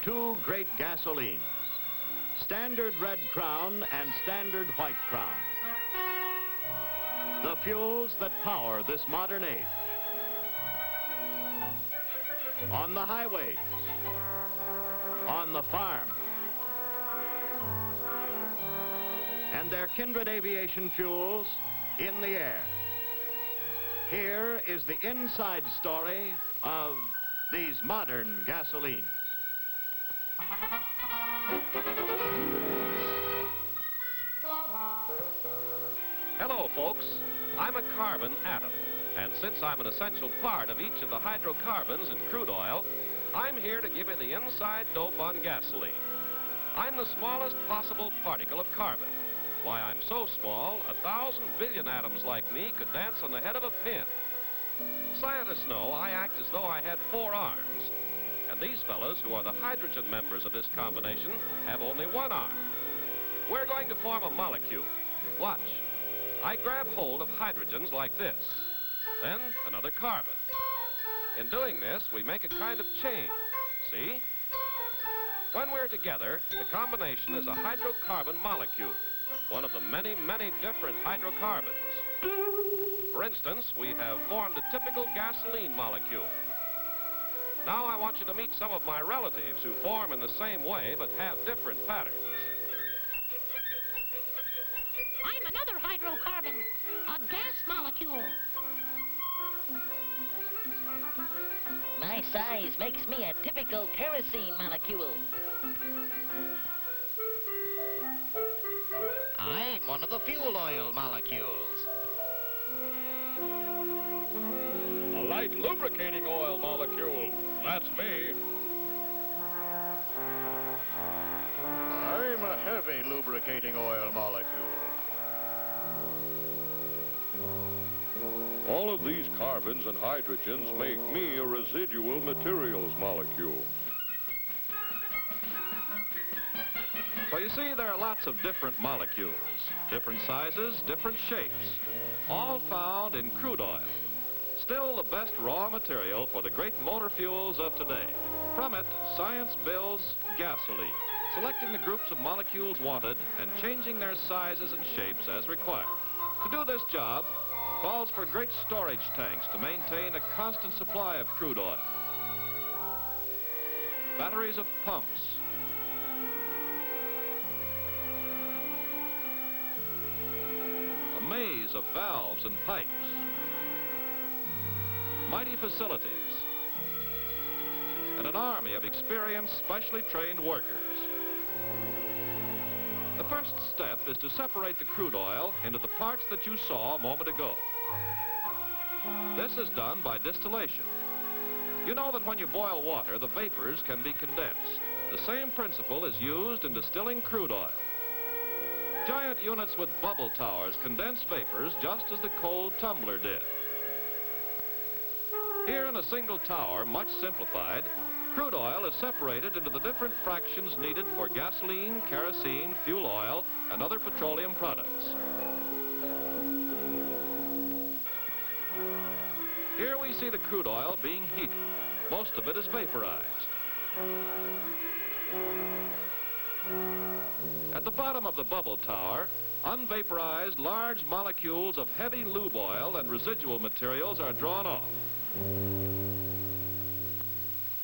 two great gasolines, Standard Red Crown and Standard White Crown. The fuels that power this modern age. On the highways, on the farm, and their kindred aviation fuels in the air. Here is the inside story of these modern gasolines. Hello, folks. I'm a carbon atom, and since I'm an essential part of each of the hydrocarbons in crude oil, I'm here to give you the inside dope on gasoline. I'm the smallest possible particle of carbon. Why, I'm so small, 1,000 billion atoms like me could dance on the head of a pin. Scientists know I act as though I had 4 arms, and these fellows, who are the hydrogen members of this combination, have only 1 arm. We're going to form a molecule. Watch. I grab hold of hydrogens like this, then another carbon. In doing this, we make a kind of chain. See? When we're together, the combination is a hydrocarbon molecule, one of the many, many different hydrocarbons. For instance, we have formed a typical gasoline molecule. Now I want you to meet some of my relatives who form in the same way but have different patterns. I'm another hydrocarbon, a gas molecule. My size makes me a typical kerosene molecule. I'm one of the fuel oil molecules. A light lubricating oil molecule. That's me. I'm a heavy lubricating oil molecule. All of these carbons and hydrogens make me a residual materials molecule. So you see, there are lots of different molecules, different sizes, different shapes, all found in crude oil. Still the best raw material for the great motor fuels of today. From it, science builds gasoline, selecting the groups of molecules wanted and changing their sizes and shapes as required. To do this job, calls for great storage tanks to maintain a constant supply of crude oil. Batteries of pumps. A maze of valves and pipes. Mighty facilities. And an army of experienced, specially trained workers. The first step is to separate the crude oil into the parts that you saw a moment ago. This is done by distillation. You know that when you boil water, the vapors can be condensed. The same principle is used in distilling crude oil. Giant units with bubble towers condense vapors just as the cold tumbler did. Here in a single tower, much simplified, crude oil is separated into the different fractions needed for gasoline, kerosene, fuel oil, and other petroleum products. Here we see the crude oil being heated. Most of it is vaporized. At the bottom of the bubble tower, unvaporized large molecules of heavy lube oil and residual materials are drawn off.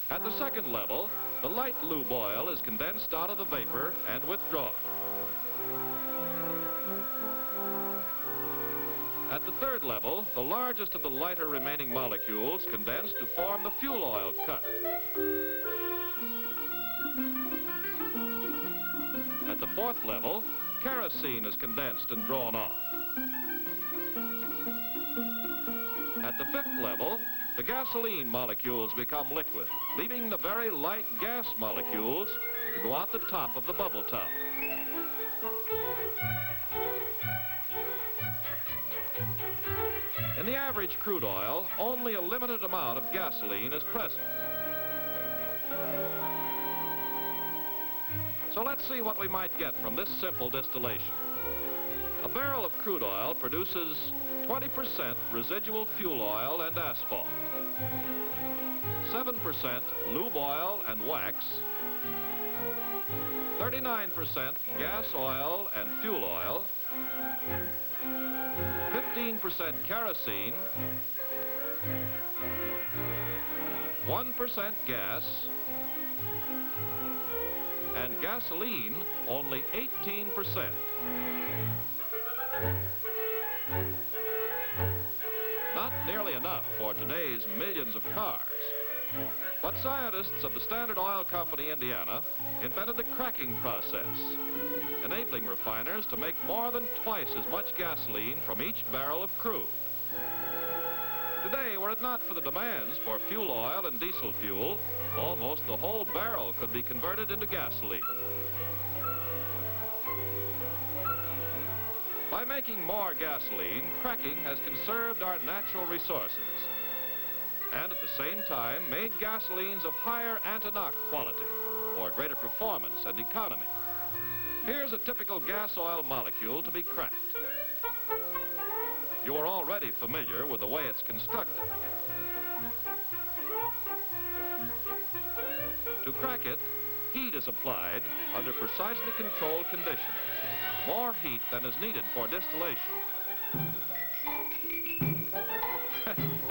At the second level, the light lube oil is condensed out of the vapor and withdrawn. At the third level, the largest of the lighter remaining molecules condense to form the fuel oil cut. At the fourth level, kerosene is condensed and drawn off. At the fifth level, the gasoline molecules become liquid, leaving the very light gas molecules to go out the top of the bubble tower. In the average crude oil, only a limited amount of gasoline is present. So let's see what we might get from this simple distillation. A barrel of crude oil produces 20% residual fuel oil and asphalt. 7% lube oil and wax, 39% gas oil and fuel oil, 15% kerosene, 1% gas, and gasoline only 18%. Not nearly enough for today's millions of cars. But scientists of the Standard Oil Company, Indiana, invented the cracking process, enabling refiners to make more than twice as much gasoline from each barrel of crude. Today, were it not for the demands for fuel oil and diesel fuel, almost the whole barrel could be converted into gasoline. By making more gasoline, cracking has conserved our natural resources and at the same time made gasolines of higher anti-knock quality for greater performance and economy. Here's a typical gas oil molecule to be cracked. You are already familiar with the way it's constructed. To crack it, heat is applied under precisely controlled conditions. More heat than is needed for distillation.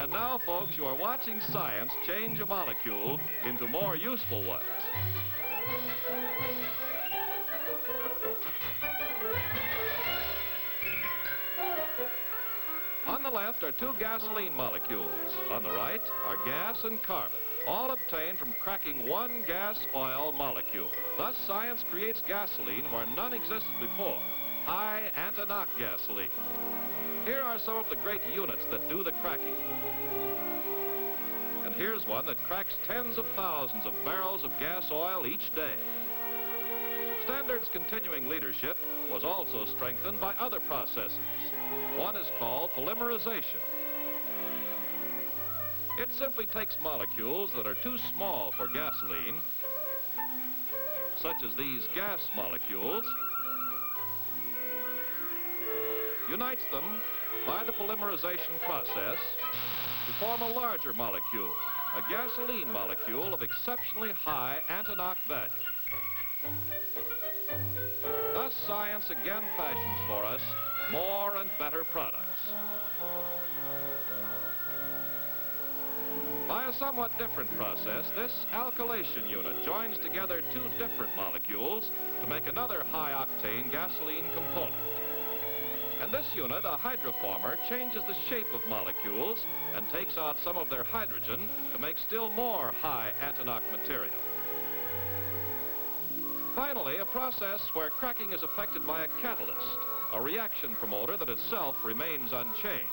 And now, folks, you are watching science change a molecule into more useful ones. On the left are two gasoline molecules. On the right are gas and carbon, all obtained from cracking one gas oil molecule. Thus, science creates gasoline where none existed before, high anti-knock gasoline. Here are some of the great units that do the cracking. And here's one that cracks tens of thousands of barrels of gas oil each day. Standard's continuing leadership was also strengthened by other processes. One is called polymerization. It simply takes molecules that are too small for gasoline, such as these gas molecules, unites them by the polymerization process to form a larger molecule, a gasoline molecule of exceptionally high anti-knock value. Thus, science again fashions for us more and better products. By a somewhat different process, this alkylation unit joins together two different molecules to make another high-octane gasoline component. And this unit, a hydroformer, changes the shape of molecules and takes out some of their hydrogen to make still more high anti-knock material. Finally, a process where cracking is affected by a catalyst, a reaction promoter that itself remains unchanged.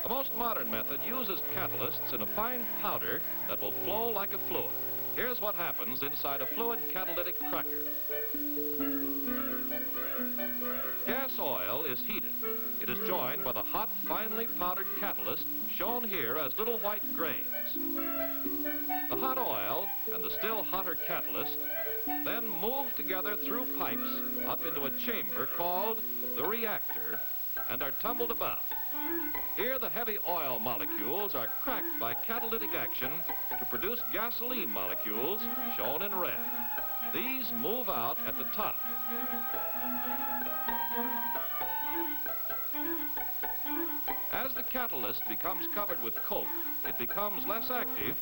The most modern method uses catalysts in a fine powder that will flow like a fluid. Here's what happens inside a fluid catalytic cracker. Gas oil is heated. It is joined by the hot, finely powdered catalyst shown here as little white grains. The hot oil and the still hotter catalyst then move together through pipes up into a chamber called the reactor and are tumbled about. Here the heavy oil molecules are cracked by catalytic action to produce gasoline molecules shown in red. These move out at the top. As the catalyst becomes covered with coke, it becomes less active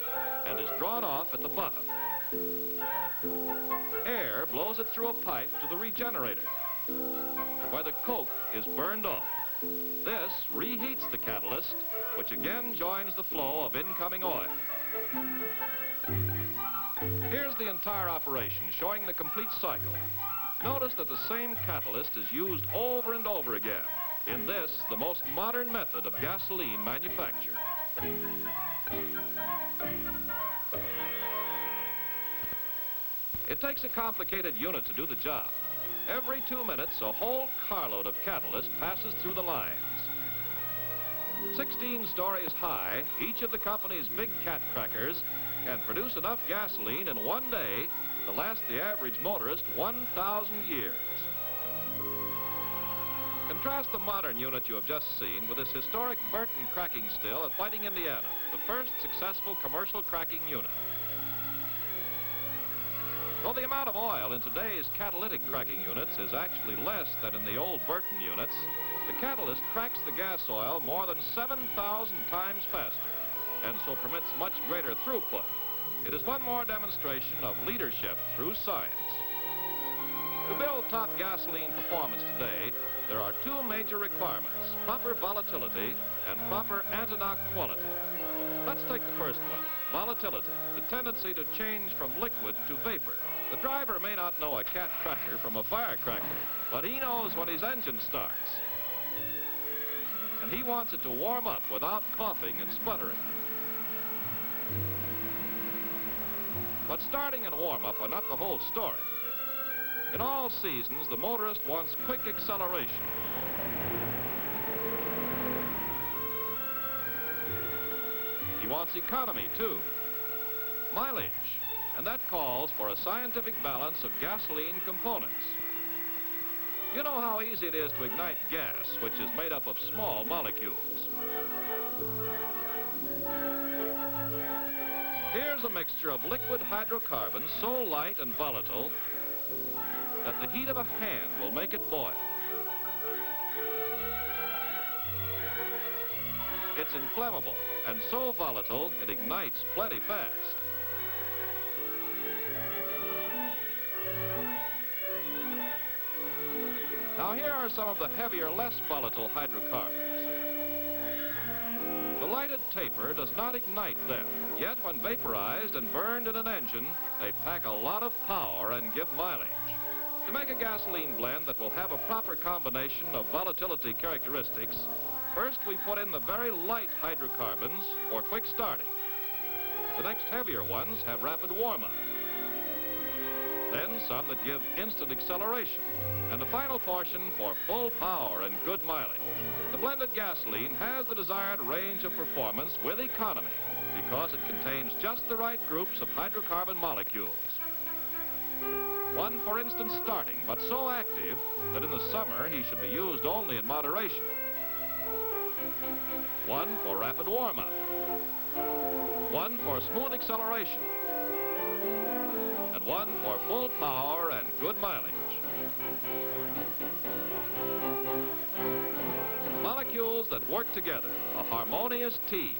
and is drawn off at the bottom. Air blows it through a pipe to the regenerator, where the coke is burned off. This reheats the catalyst, which again joins the flow of incoming oil. Here's the entire operation, showing the complete cycle. Notice that the same catalyst is used over and over again in this, the most modern method of gasoline manufacture. It takes a complicated unit to do the job. Every 2 minutes, a whole carload of catalyst passes through the lines. 16 stories high, each of the company's big cat crackers can produce enough gasoline in one day to last the average motorist 1,000 years. Contrast the modern unit you have just seen with this historic Burton cracking still at Whiting, Indiana, the first successful commercial cracking unit. Though the amount of oil in today's catalytic cracking units is actually less than in the old Burton units, the catalyst cracks the gas oil more than 7,000 times faster, and so permits much greater throughput. It is one more demonstration of leadership through science. To build top gasoline performance today, there are two major requirements: proper volatility and proper anti-knock quality. Let's take the first one, volatility, the tendency to change from liquid to vapor. The driver may not know a cat cracker from a firecracker, but he knows when his engine starts. And he wants it to warm up without coughing and sputtering. But starting and warm-up are not the whole story. In all seasons, the motorist wants quick acceleration. He wants economy, too. Mileage. And that calls for a scientific balance of gasoline components. You know how easy it is to ignite gas, which is made up of small molecules. Here's a mixture of liquid hydrocarbons so light and volatile that the heat of a hand will make it boil. It's inflammable and so volatile it ignites plenty fast. Now here are some of the heavier, less volatile hydrocarbons. The lighted taper does not ignite them, yet when vaporized and burned in an engine, they pack a lot of power and give mileage. To make a gasoline blend that will have a proper combination of volatility characteristics, first we put in the very light hydrocarbons for quick starting. The next heavier ones have rapid warm-up. Then some that give instant acceleration, and the final portion for full power and good mileage. The blended gasoline has the desired range of performance with economy because it contains just the right groups of hydrocarbon molecules. One, for instance, starting, but so active that in the summer he should be used only in moderation. One for rapid warm-up. One for smooth acceleration. And one for full power and good mileage. Molecules that work together, a harmonious team.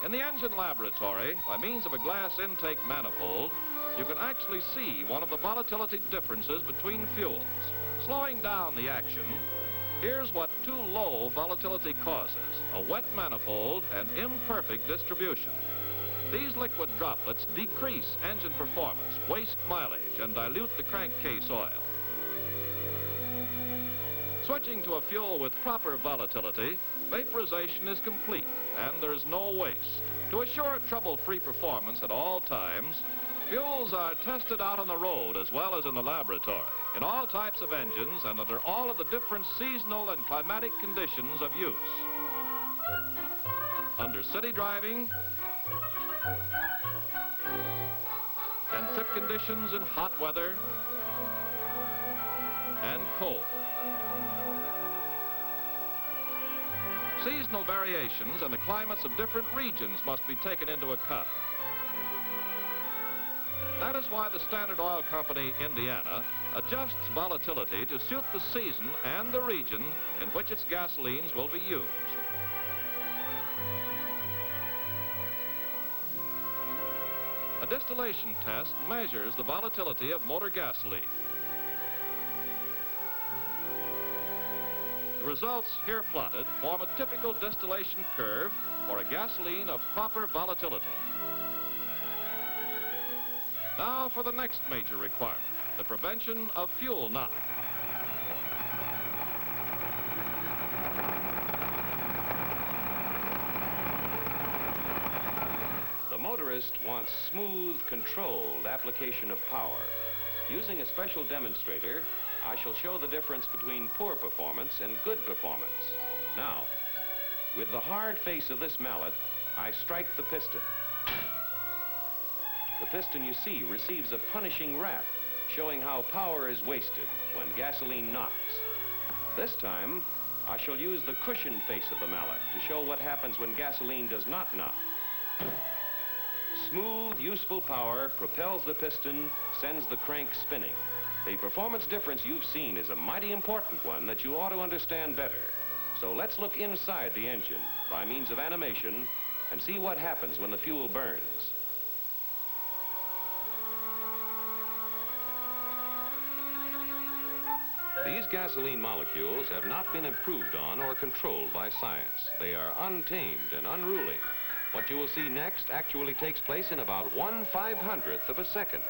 In the engine laboratory, by means of a glass intake manifold, you can actually see one of the volatility differences between fuels. Slowing down the action, here's what too low volatility causes: a wet manifold and imperfect distribution. These liquid droplets decrease engine performance, waste mileage, and dilute the crankcase oil. Switching to a fuel with proper volatility, vaporization is complete and there's no waste. To assure trouble-free performance at all times, fuels are tested out on the road as well as in the laboratory, in all types of engines and under all of the different seasonal and climatic conditions of use. Under city driving, and trip conditions in hot weather and cold. Seasonal variations and the climates of different regions must be taken into account. That is why the Standard Oil Company, Indiana, adjusts volatility to suit the season and the region in which its gasolines will be used. A distillation test measures the volatility of motor gasoline. The results here plotted form a typical distillation curve for a gasoline of proper volatility. Now for the next major requirement, the prevention of fuel knock. The motorist wants smooth, controlled application of power. Using a special demonstrator, I shall show the difference between poor performance and good performance. Now, with the hard face of this mallet, I strike the piston. The piston you see receives a punishing rap, showing how power is wasted when gasoline knocks. This time, I shall use the cushion face of the mallet to show what happens when gasoline does not knock. Smooth, useful power propels the piston, sends the crank spinning. The performance difference you've seen is a mighty important one that you ought to understand better. So let's look inside the engine by means of animation and see what happens when the fuel burns. These gasoline molecules have not been improved on or controlled by science. They are untamed and unruly. What you will see next actually takes place in about 1/500th of a second.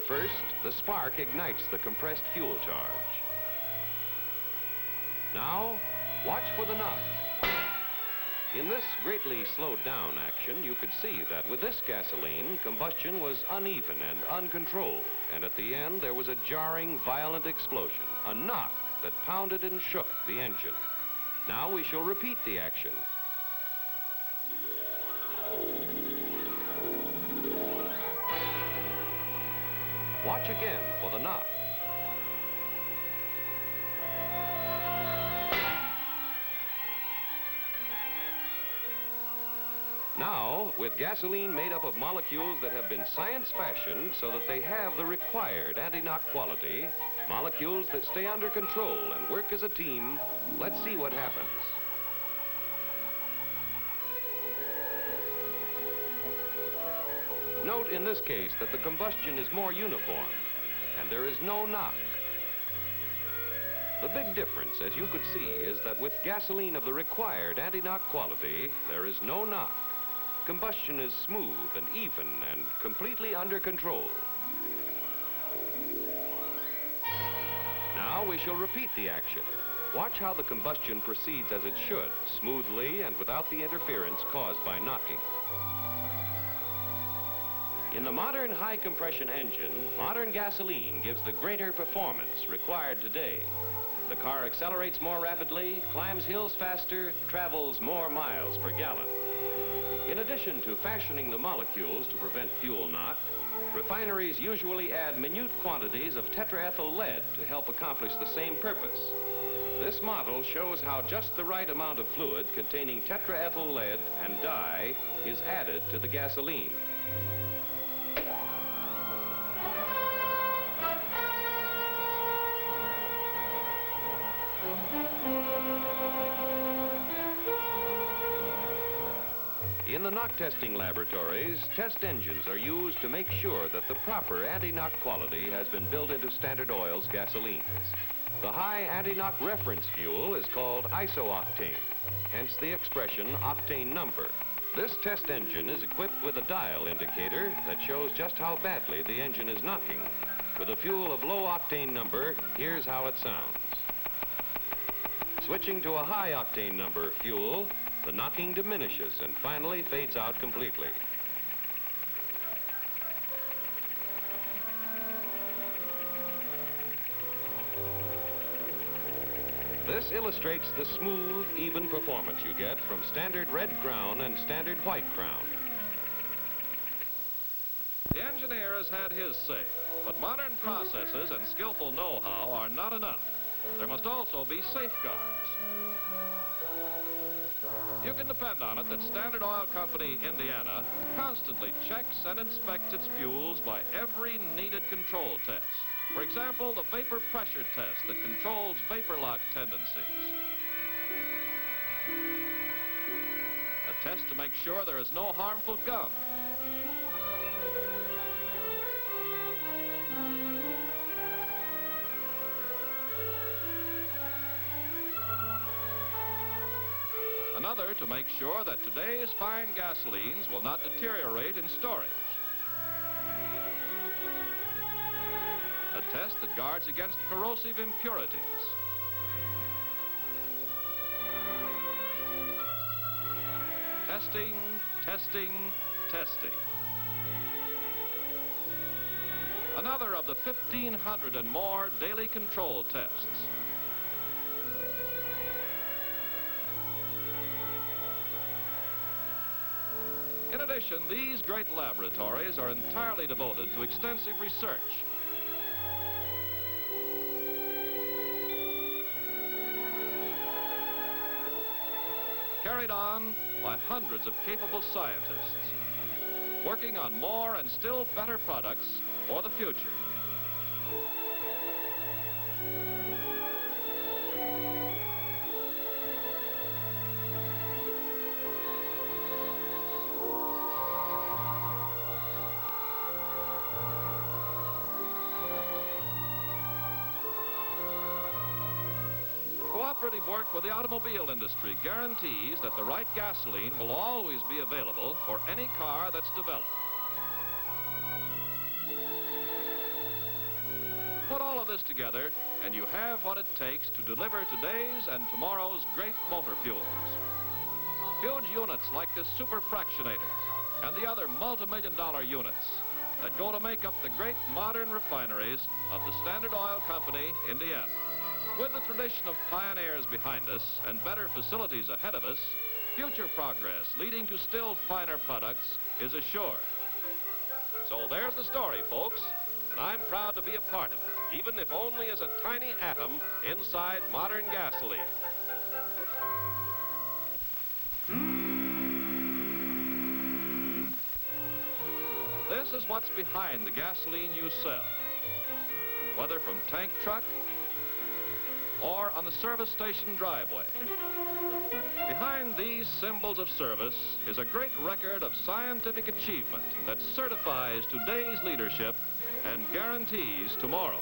First, the spark ignites the compressed fuel charge. Now, watch for the knock. In this greatly slowed down action, you could see that with this gasoline, combustion was uneven and uncontrolled, and at the end there was a jarring, violent explosion, a knock that pounded and shook the engine. Now we shall repeat the action. Watch again for the knock. Now, with gasoline made up of molecules that have been science-fashioned so that they have the required anti-knock quality, molecules that stay under control and work as a team, let's see what happens. Note in this case that the combustion is more uniform and there is no knock. The big difference, as you could see, is that with gasoline of the required anti-knock quality, there is no knock. Combustion is smooth and even and completely under control. Now we shall repeat the action. Watch how the combustion proceeds as it should, smoothly and without the interference caused by knocking. In the modern high-compression engine, modern gasoline gives the greater performance required today. The car accelerates more rapidly, climbs hills faster, travels more miles per gallon. In addition to fashioning the molecules to prevent fuel knock, refineries usually add minute quantities of tetraethyl lead to help accomplish the same purpose. This model shows how just the right amount of fluid containing tetraethyl lead and dye is added to the gasoline. In the knock testing laboratories, test engines are used to make sure that the proper anti-knock quality has been built into Standard Oil's gasolines. The high anti-knock reference fuel is called isooctane, hence the expression octane number. This test engine is equipped with a dial indicator that shows just how badly the engine is knocking. With a fuel of low octane number, here's how it sounds. Switching to a high octane number fuel, the knocking diminishes and finally fades out completely. This illustrates the smooth, even performance you get from standard red crown and standard white crown. The engineer has had his say, but modern processes and skillful know-how are not enough. There must also be safeguards. You can depend on it that Standard Oil Company, Indiana, constantly checks and inspects its fuels by every needed control test. For example, the vapor pressure test that controls vapor lock tendencies. A test to make sure there is no harmful gum. Another to make sure that today's fine gasolines will not deteriorate in storage. A test that guards against corrosive impurities. Testing, testing, testing. Another of the 1,500 and more daily control tests. In addition, these great laboratories are entirely devoted to extensive research. Carried on by hundreds of capable scientists, working on more and still better products for the future. Cooperative work with the automobile industry guarantees that the right gasoline will always be available for any car that's developed. Put all of this together, and you have what it takes to deliver today's and tomorrow's great motor fuels. Huge units like this super fractionator and the other multi-million-dollar units that go to make up the great modern refineries of the Standard Oil Company, Indiana. With the tradition of pioneers behind us and better facilities ahead of us, future progress leading to still finer products is assured. So there's the story, folks, and I'm proud to be a part of it, even if only as a tiny atom inside modern gasoline. This is what's behind the gasoline you sell, whether from tank truck or on the service station driveway. Behind these symbols of service is a great record of scientific achievement that certifies today's leadership and guarantees tomorrow's.